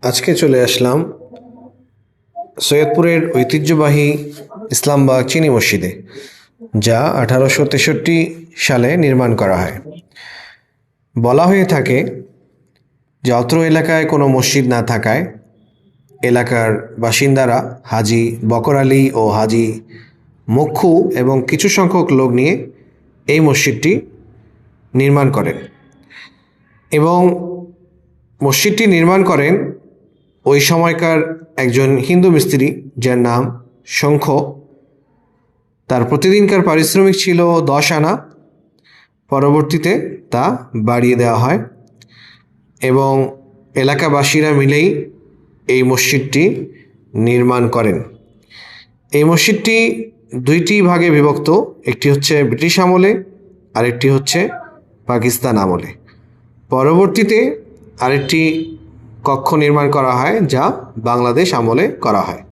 আজকে চলে আসলাম সৈয়দপুরের ঐতিহ্যবাহী ইসলামবাগ চিনি মসজিদে, যা 1863 সালে নির্মাণ করা হয়। বলা হয়ে থাকে যে অত্র এলাকায় কোনো মসজিদ না থাকায় এলাকার বাসিন্দারা হাজী বকর আলী ও হাজী মক্খু এবং কিছু সংখ্যক লোক নিয়ে এই মসজিদটি নির্মাণ করেন এবং মসজিদটি নির্মাণ করেন ওই সময়কার একজন হিন্দু মিস্ত্রি, যার নাম শঙ্খ। তার প্রতিদিনকার পারিশ্রমিক ছিল 10 আনা। পরবর্তীতে তা বাড়িয়ে দেওয়া হয় এবং এলাকাবাসীরা মিলেই এই মসজিদটি নির্মাণ করেন। এই মসজিদটি দুইটি ভাগে বিভক্ত, একটি হচ্ছে ব্রিটিশ আমলে, আরেকটি হচ্ছে পাকিস্তান আমলে। পরবর্তীতে আরেকটি কক্ষ নির্মাণ করা হয়, যা বাংলাদেশ আমলে করা হয়।